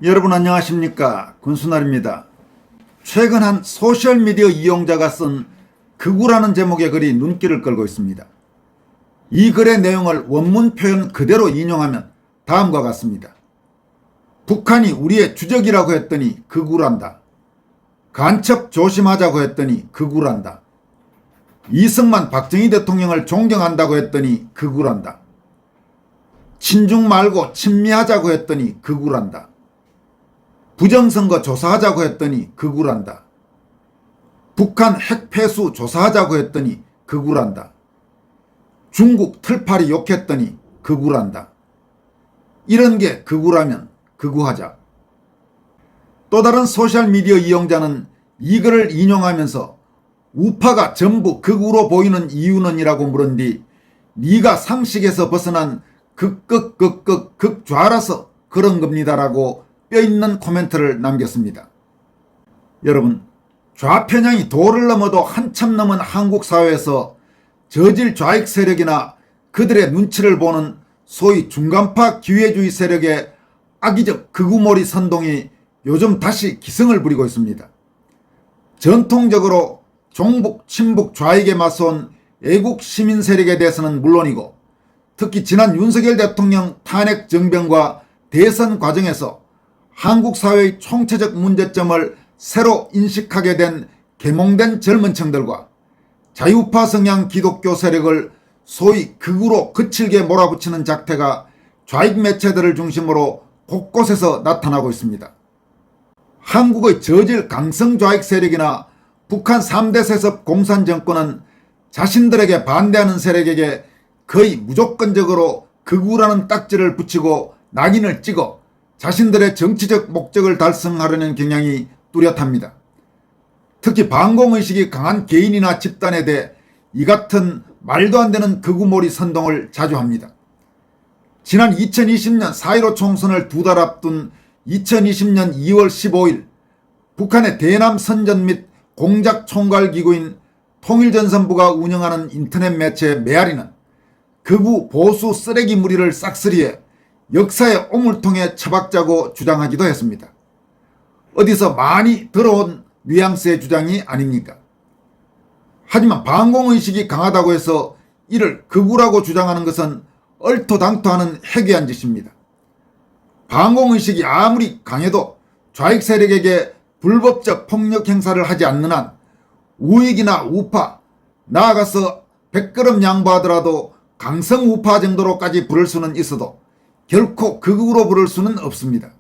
여러분 안녕하십니까, 군수날입니다. 최근 한 소셜미디어 이용자가 쓴 극우라는 제목의 글이 눈길을 끌고 있습니다. 이 글의 내용을 원문 표현 그대로 인용하면 다음과 같습니다. 북한이 우리의 주적이라고 했더니 극우란다. 간첩 조심하자고 했더니 극우란다. 이승만 박정희 대통령을 존경한다고 했더니 극우란다. 친중 말고 친미하자고 했더니 극우란다. 부정선거 조사하자고 했더니 극우란다. 북한 핵폐수 조사하자고 했더니 극우란다. 중국 틀파리 욕했더니 극우란다. 이런 게 극우라면 극우하자. 또 다른 소셜미디어 이용자는 이 글을 인용하면서 우파가 전부 극우로 보이는 이유는 이라고 물은 뒤 네가 상식에서 벗어난 극좌라서 그런 겁니다라고 뼈있는 코멘트를 남겼습니다. 여러분, 좌편향이 도를 넘어도 한참 넘은 한국 사회에서 저질 좌익 세력이나 그들의 눈치를 보는 소위 중간파 기회주의 세력의 악의적 극우몰이 선동이 요즘 다시 기승을 부리고 있습니다. 전통적으로 종북, 친북 좌익에 맞서온 애국 시민 세력에 대해서는 물론이고 특히 지난 윤석열 대통령 탄핵 정변과 대선 과정에서 한국 사회의 총체적 문제점을 새로 인식하게 된 계몽된 젊은 층들과 자유파 성향 기독교 세력을 소위 극우로 거칠게 몰아붙이는 작태가 좌익 매체들을 중심으로 곳곳에서 나타나고 있습니다. 한국의 저질 강성 좌익 세력이나 북한 3대 세습 공산 정권은 자신들에게 반대하는 세력에게 거의 무조건적으로 극우라는 딱지를 붙이고 낙인을 찍어 자신들의 정치적 목적을 달성하려는 경향이 뚜렷합니다. 특히 반공의식이 강한 개인이나 집단에 대해 이 같은 말도 안 되는 극우몰이 선동을 자주 합니다. 지난 2020년 4.15 총선을 두 달 앞둔 2020년 2월 15일 북한의 대남 선전 및 공작 총괄 기구인 통일전선부가 운영하는 인터넷 매체 메아리는 극우 보수 쓰레기 무리를 싹쓸이해 역사의 오물통에 처박자고 주장하기도 했습니다. 어디서 많이 들어온 뉘앙스의 주장이 아닙니까? 하지만 반공의식이 강하다고 해서 이를 극우라고 주장하는 것은 얼토당토하는 해괴한 짓입니다. 반공의식이 아무리 강해도 좌익 세력에게 불법적 폭력 행사를 하지 않는 한 우익이나 우파, 나아가서 100걸음 양보하더라도 강성 우파 정도로까지 부를 수는 있어도 결코 극우로 부를 수는 없습니다.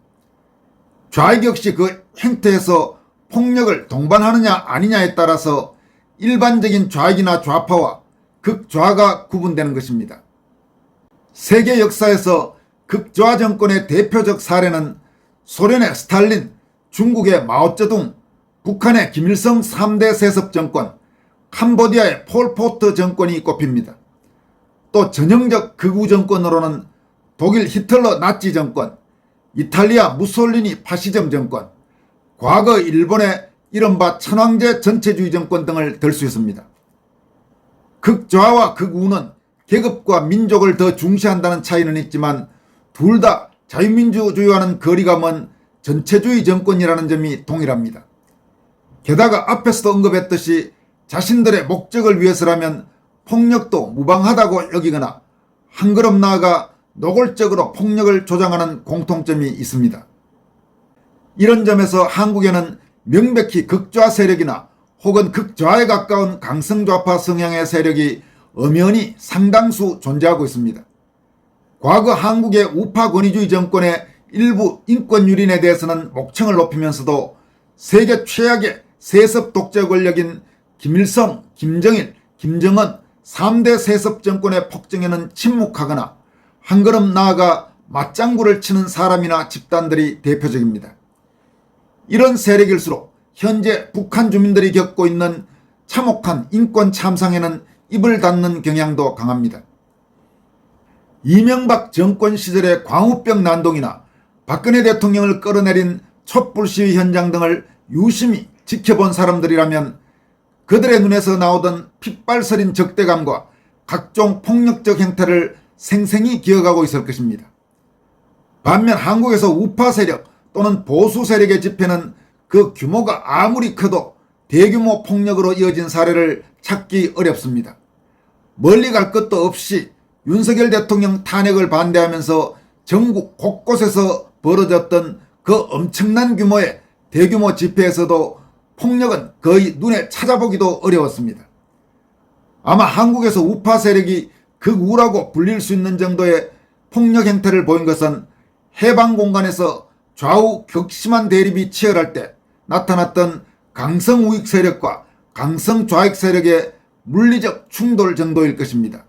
좌익 역시 그 행태에서 폭력을 동반하느냐 아니냐에 따라서 일반적인 좌익이나 좌파와 극좌가 구분되는 것입니다. 세계 역사에서 극좌 정권의 대표적 사례는 소련의 스탈린, 중국의 마오쩌둥, 북한의 김일성 3대 세습 정권, 캄보디아의 폴포트 정권이 꼽힙니다. 또 전형적 극우 정권으로는 독일 히틀러 나치 정권, 이탈리아 무솔리니 파시즘 정권, 과거 일본의 이른바 천황제 전체주의 정권 등을 들 수 있습니다. 극좌와 극우는 계급과 민족을 더 중시한다는 차이는 있지만 둘 다 자유민주주의와는 거리가 먼 전체주의 정권이라는 점이 동일합니다. 게다가 앞에서도 언급했듯이 자신들의 목적을 위해서라면 폭력도 무방하다고 여기거나 한 걸음 나아가 노골적으로 폭력을 조장하는 공통점이 있습니다. 이런 점에서 한국에는 명백히 극좌 세력이나 혹은 극좌에 가까운 강성좌파 성향의 세력이 엄연히 상당수 존재하고 있습니다. 과거 한국의 우파 권위주의 정권의 일부 인권 유린에 대해서는 목청을 높이면서도 세계 최악의 세습 독재 권력인 김일성, 김정일, 김정은 3대 세습 정권의 폭정에는 침묵하거나 한 걸음 나아가 맞장구를 치는 사람이나 집단들이 대표적입니다. 이런 세력일수록 현재 북한 주민들이 겪고 있는 참혹한 인권 참상에는 입을 닫는 경향도 강합니다. 이명박 정권 시절의 광우병 난동이나 박근혜 대통령을 끌어내린 촛불 시위 현장 등을 유심히 지켜본 사람들이라면 그들의 눈에서 나오던 핏발서린 적대감과 각종 폭력적 행태를 생생히 기억하고 있을 것입니다. 반면 한국에서 우파 세력 또는 보수 세력의 집회는 그 규모가 아무리 커도 대규모 폭력으로 이어진 사례를 찾기 어렵습니다. 멀리 갈 것도 없이 윤석열 대통령 탄핵을 반대하면서 전국 곳곳에서 벌어졌던 그 엄청난 규모의 대규모 집회에서도 폭력은 거의 눈에 찾아보기도 어려웠습니다. 아마 한국에서 우파 세력이 극우라고 불릴 수 있는 정도의 폭력 행태를 보인 것은 해방 공간에서 좌우 격심한 대립이 치열할 때 나타났던 강성 우익 세력과 강성 좌익 세력의 물리적 충돌 정도일 것입니다.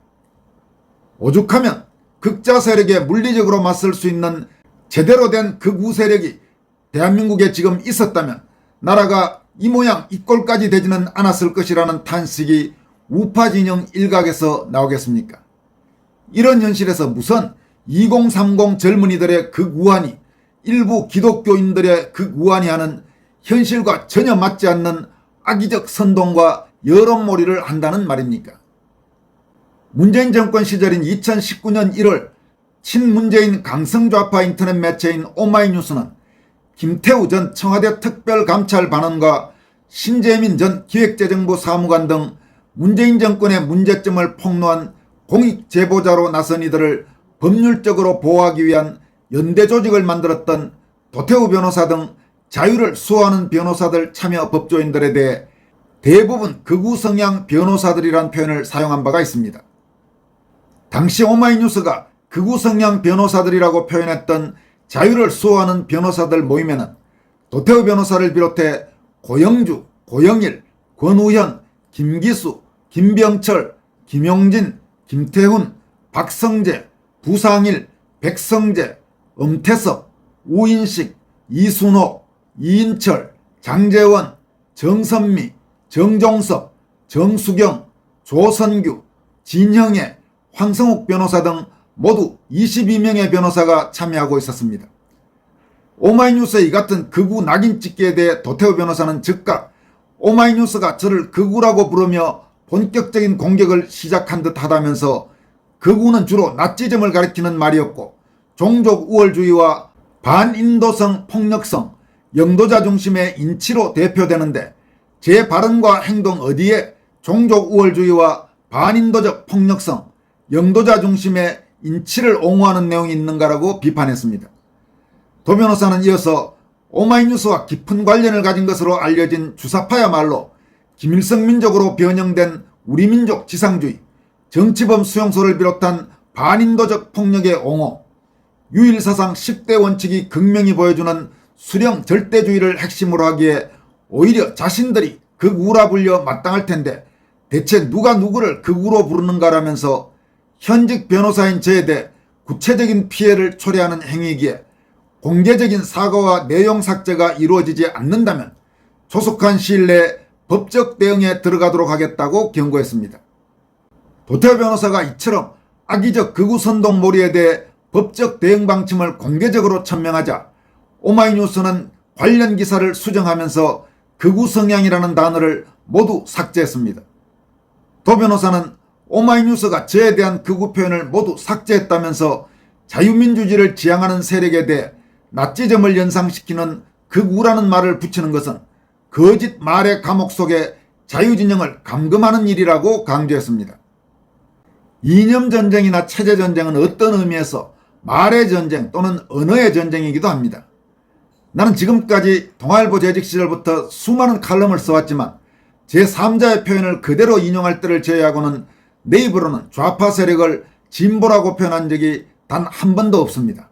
오죽하면 극자 세력에 물리적으로 맞설 수 있는 제대로 된 극우 세력이 대한민국에 지금 있었다면 나라가 이 모양 이 꼴까지 되지는 않았을 것이라는 탄식이 우파 진영 일각에서 나오겠습니까? 이런 현실에서 무슨 2030 젊은이들의 극우환이 일부 기독교인들의 극우환이 하는 현실과 전혀 맞지 않는 악의적 선동과 여론몰이를 한다는 말입니까? 문재인 정권 시절인 2019년 1월 친문재인 강성좌파 인터넷 매체인 오마이뉴스는 김태우 전 청와대 특별감찰 반원과 신재민 전 기획재정부 사무관 등 문재인 정권의 문제점을 폭로한 공익 제보자로 나선 이들을 법률적으로 보호하기 위한 연대 조직을 만들었던 도태우 변호사 등 자유를 수호하는 변호사들 참여 법조인들에 대해 대부분 극우 성향 변호사들이란 표현을 사용한 바가 있습니다. 당시 오마이뉴스가 극우 성향 변호사들이라고 표현했던 자유를 수호하는 변호사들 모임에는 도태우 변호사를 비롯해 고영주, 고영일, 권우현, 김기수, 김병철, 김용진, 김태훈, 박성재, 부상일, 백성재, 엄태섭, 우인식, 이순호, 이인철, 장재원, 정선미, 정종섭, 정수경, 조선규, 진형애, 황성욱 변호사 등 모두 22명의 변호사가 참여하고 있었습니다. 오마이뉴스의 이 같은 극우 낙인 찍기에 대해 도태우 변호사는 즉각 오마이뉴스가 저를 극우라고 부르며 본격적인 공격을 시작한 듯 하다면서 극우는 주로 나치즘을 가리키는 말이었고 종족 우월주의와 반인도성 폭력성, 영도자 중심의 인치로 대표되는데 제 발언과 행동 어디에 종족 우월주의와 반인도적 폭력성, 영도자 중심의 인치를 옹호하는 내용이 있는가라고 비판했습니다. 도 변호사는 이어서 오마이뉴스와 깊은 관련을 가진 것으로 알려진 주사파야말로 김일성 민족으로 변형된 우리민족 지상주의, 정치범 수용소를 비롯한 반인도적 폭력의 옹호, 유일사상 10대 원칙이 극명히 보여주는 수령 절대주의를 핵심으로 하기에 오히려 자신들이 극우라 불려 마땅할 텐데 대체 누가 누구를 극우로 부르는가라면서 현직 변호사인 저에 대해 구체적인 피해를 초래하는 행위이기에 공개적인 사과와 내용 삭제가 이루어지지 않는다면 조속한 시일 내에 법적 대응에 들어가도록 하겠다고 경고했습니다. 도태우 변호사가 이처럼 악의적 극우 선동 몰이에 대해 법적 대응 방침을 공개적으로 천명하자 오마이뉴스는 관련 기사를 수정하면서 극우 성향이라는 단어를 모두 삭제했습니다. 도 변호사는 오마이뉴스가 저에 대한 극우 표현을 모두 삭제했다면서 자유민주주의를 지향하는 세력에 대해 나치즘을 연상시키는 극우라는 말을 붙이는 것은 거짓 말의 감옥 속에 자유진영을 감금하는 일이라고 강조했습니다. 이념전쟁이나 체제전쟁은 어떤 의미에서 말의 전쟁 또는 언어의 전쟁이기도 합니다. 나는 지금까지 동아일보 재직 시절부터 수많은 칼럼을 써왔지만 제3자의 표현을 그대로 인용할 때를 제외하고는 내 입으로는 좌파 세력을 진보라고 표현한 적이 단 한 번도 없습니다.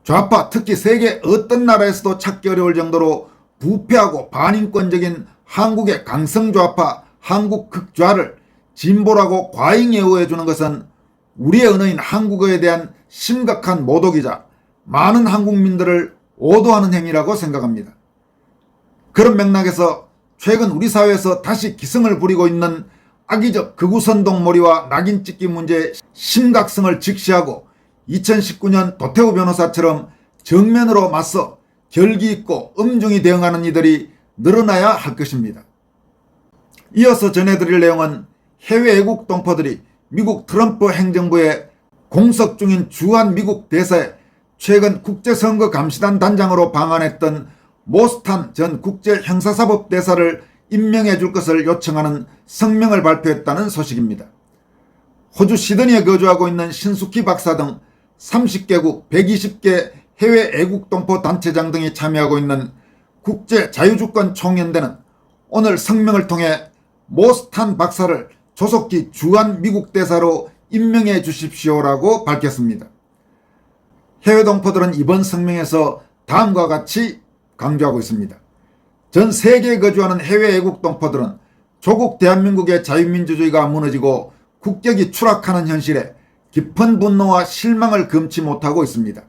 좌파, 특히 세계 어떤 나라에서도 찾기 어려울 정도로 부패하고 반인권적인 한국의 강성좌파, 한국 극좌를 진보라고 과잉 예우해주는 것은 우리의 언어인 한국어에 대한 심각한 모독이자 많은 한국민들을 오도하는 행위라고 생각합니다. 그런 맥락에서 최근 우리 사회에서 다시 기승을 부리고 있는 악의적 극우선동몰이와 낙인찍기 문제의 심각성을 직시하고 2019년 도태우 변호사처럼 정면으로 맞서 결기 있고 엄중히 대응하는 이들이 늘어나야 할 것입니다. 이어서 전해드릴 내용은 해외 애국 동포들이 미국 트럼프 행정부에 공석 중인 주한 미국 대사에 최근 국제선거감시단 단장으로 방한했던 모스탄 전 국제형사사법대사를 임명해 줄 것을 요청하는 성명을 발표했다는 소식입니다. 호주 시드니에 거주하고 있는 신숙희 박사 등 30개국 120개 해외 애국동포 단체장 등이 참여하고 있는 국제자유주권 총연대는 오늘 성명을 통해 모스탄 박사를 조속히 주한 미국 대사로 임명해 주십시오라고 밝혔습니다. 해외 동포들은 이번 성명에서 다음과 같이 강조하고 있습니다. 전 세계에 거주하는 해외 애국 동포들은 조국 대한민국의 자유민주주의가 무너지고 국격이 추락하는 현실에 깊은 분노와 실망을 금치 못하고 있습니다.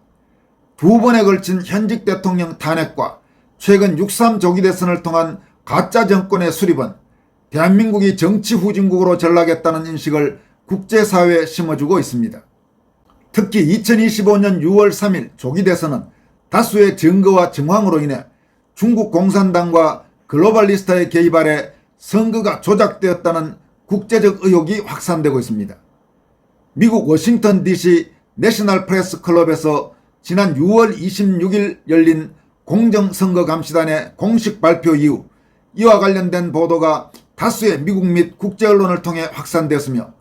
두 번에 걸친 현직 대통령 탄핵과 최근 6.3 조기 대선을 통한 가짜 정권의 수립은 대한민국이 정치 후진국으로 전락했다는 인식을 국제사회에 심어주고 있습니다. 특히 2025년 6월 3일 조기 대선은 다수의 증거와 정황으로 인해 중국 공산당과 글로벌리스트의 개입 아래 선거가 조작되었다는 국제적 의혹이 확산되고 있습니다. 미국 워싱턴 DC 내셔널 프레스 클럽에서 지난 6월 26일 열린 공정선거감시단의 공식 발표 이후 이와 관련된 보도가 다수의 미국 및 국제 언론을 통해 확산되었으며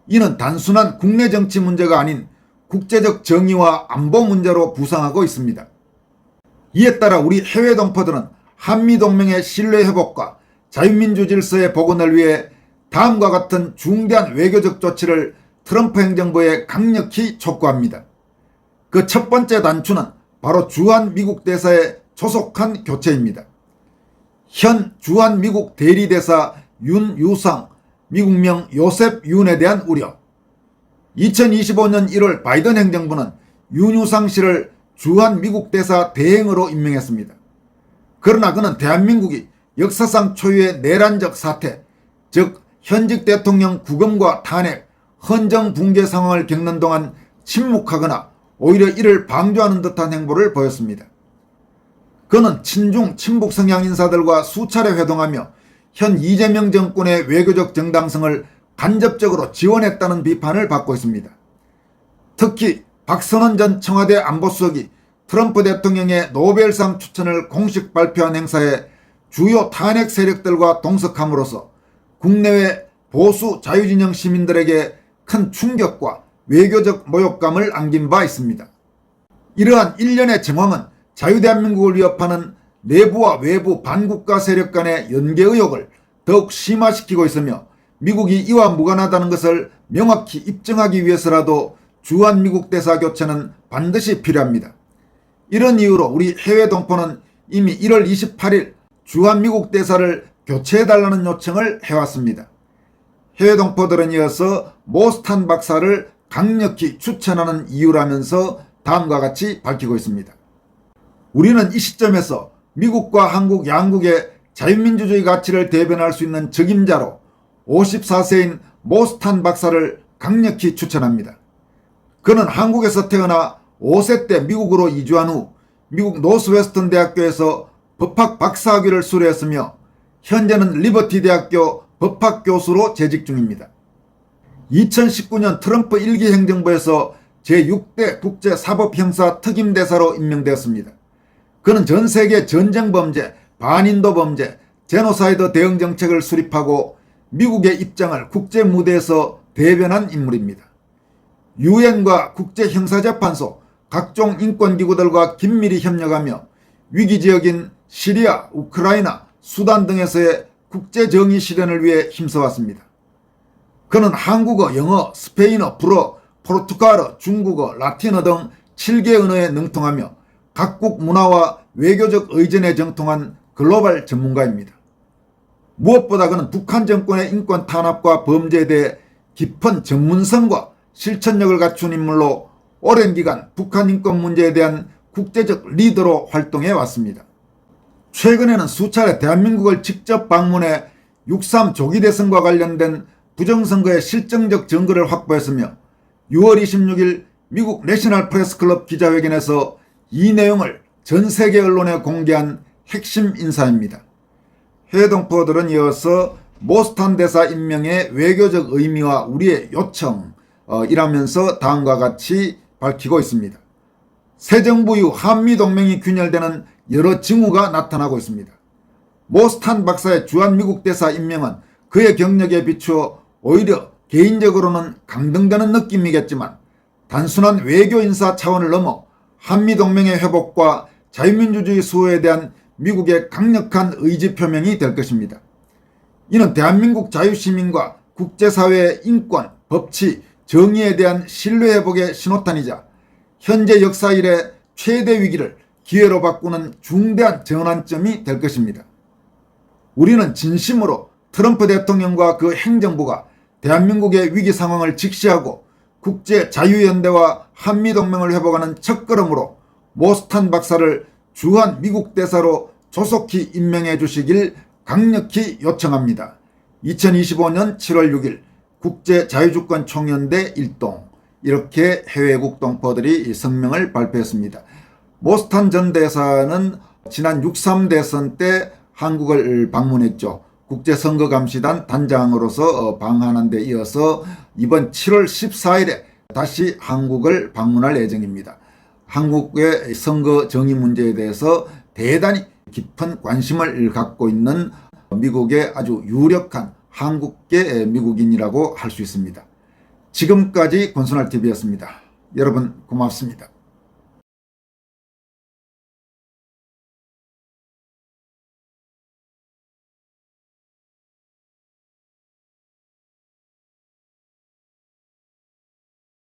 이는 단순한 국내 정치 문제가 아닌 국제적 정의와 안보 문제로 부상하고 있습니다. 이에 따라 우리 해외 동포들은 한미동맹의 신뢰 회복과 자유민주 질서의 복원을 위해 다음과 같은 중대한 외교적 조치를 트럼프 행정부에 강력히 촉구합니다. 그 첫 번째 단추는 바로 주한 미국 대사의 조속한 교체입니다. 현 주한 미국 대리대사 윤유상, 미국명 요셉 윤에 대한 우려. 2025년 1월 바이든 행정부는 윤유상 씨를 주한 미국 대사 대행으로 임명했습니다. 그러나 그는 대한민국이 역사상 초유의 내란적 사태, 즉 현직 대통령 구금과 탄핵, 헌정 붕괴 상황을 겪는 동안 침묵하거나 오히려 이를 방조하는 듯한 행보를 보였습니다. 그는 친중 친북 성향 인사들과 수차례 회동하며 현 이재명 정권의 외교적 정당성을 간접적으로 지원했다는 비판을 받고 있습니다. 특히 박선원 전 청와대 안보수석이 트럼프 대통령의 노벨상 추천을 공식 발표한 행사에 주요 탄핵 세력들과 동석함으로써 국내외 보수 자유진영 시민들에게 큰 충격과 외교적 모욕감을 안긴 바 있습니다. 이러한 일련의 정황은 자유대한민국을 위협하는 내부와 외부 반국가 세력 간의 연계 의혹을 더욱 심화시키고 있으며 미국이 이와 무관하다는 것을 명확히 입증하기 위해서라도 주한 미국 대사 교체는 반드시 필요합니다. 이런 이유로 우리 해외 동포는 이미 1월 28일 주한 미국 대사를 교체해달라는 요청을 해왔습니다. 해외 동포들은 이어서 모스탄 박사를 강력히 추천하는 이유라면서 다음과 같이 밝히고 있습니다. 우리는 이 시점에서 미국과 한국 양국의 자유민주주의 가치를 대변할 수 있는 적임자로 54세인 모스탄 박사를 강력히 추천합니다. 그는 한국에서 태어나 5세 때 미국으로 이주한 후 미국 노스웨스턴 대학교에서 법학 박사학위를 수료했으며 현재는 리버티 대학교 법학 교수로 재직 중입니다. 2019년 트럼프 1기 행정부에서 제6대 국제사법형사 특임대사로 임명되었습니다. 그는 전 세계 전쟁 범죄, 반인도 범죄, 제노사이드 대응 정책을 수립하고 미국의 입장을 국제 무대에서 대변한 인물입니다. 유엔과 국제형사재판소, 각종 인권기구들과 긴밀히 협력하며 위기지역인 시리아, 우크라이나, 수단 등에서의 국제정의 실현을 위해 힘써왔습니다. 그는 한국어, 영어, 스페인어, 불어, 포르투갈어, 중국어, 라틴어 등 7개 언어에 능통하며 각국 문화와 외교적 의전에 정통한 글로벌 전문가입니다. 무엇보다 그는 북한 정권의 인권 탄압과 범죄에 대해 깊은 전문성과 실천력을 갖춘 인물로 오랜 기간 북한 인권 문제에 대한 국제적 리더로 활동해 왔습니다. 최근에는 수차례 대한민국을 직접 방문해 6.3 조기 대선과 관련된 부정선거의 실증적 증거를 확보했으며 6월 26일 미국 내셔널 프레스 클럽 기자회견에서 이 내용을 전 세계 언론에 공개한 핵심 인사입니다. 해외 동포들은 이어서 모스탄 대사 임명의 외교적 의미와 우리의 요청이라면서 다음과 같이 밝히고 있습니다. 새 정부 이후 한미동맹이 균열되는 여러 징후가 나타나고 있습니다. 모스탄 박사의 주한미국 대사 임명은 그의 경력에 비추어 오히려 개인적으로는 강등되는 느낌이겠지만 단순한 외교 인사 차원을 넘어 한미동맹의 회복과 자유민주주의 수호에 대한 미국의 강력한 의지 표명이 될 것입니다. 이는 대한민국 자유시민과 국제사회의 인권, 법치, 정의에 대한 신뢰회복의 신호탄이자 현재 역사 이래 최대 위기를 기회로 바꾸는 중대한 전환점이 될 것입니다. 우리는 진심으로 트럼프 대통령과 그 행정부가 대한민국의 위기 상황을 직시하고 국제자유연대와 한미동맹을 회복하는 첫걸음으로 모스탄 박사를 주한 미국 대사로 조속히 임명해 주시길 강력히 요청합니다. 2025년 7월 6일 국제자유주권총연대 일동, 이렇게 해외국 동포들이 성명을 발표했습니다. 모스탄 전 대사는 지난 6.3 대선 때 한국을 방문했죠. 국제선거감시단 단장으로서 방한한 데 이어서 이번 7월 14일에 다시 한국을 방문할 예정입니다. 한국의 선거 정의 문제에 대해서 대단히 깊은 관심을 갖고 있는 미국의 아주 유력한 한국계 미국인이라고 할 수 있습니다. 지금까지 권순할TV였습니다. 여러분 고맙습니다.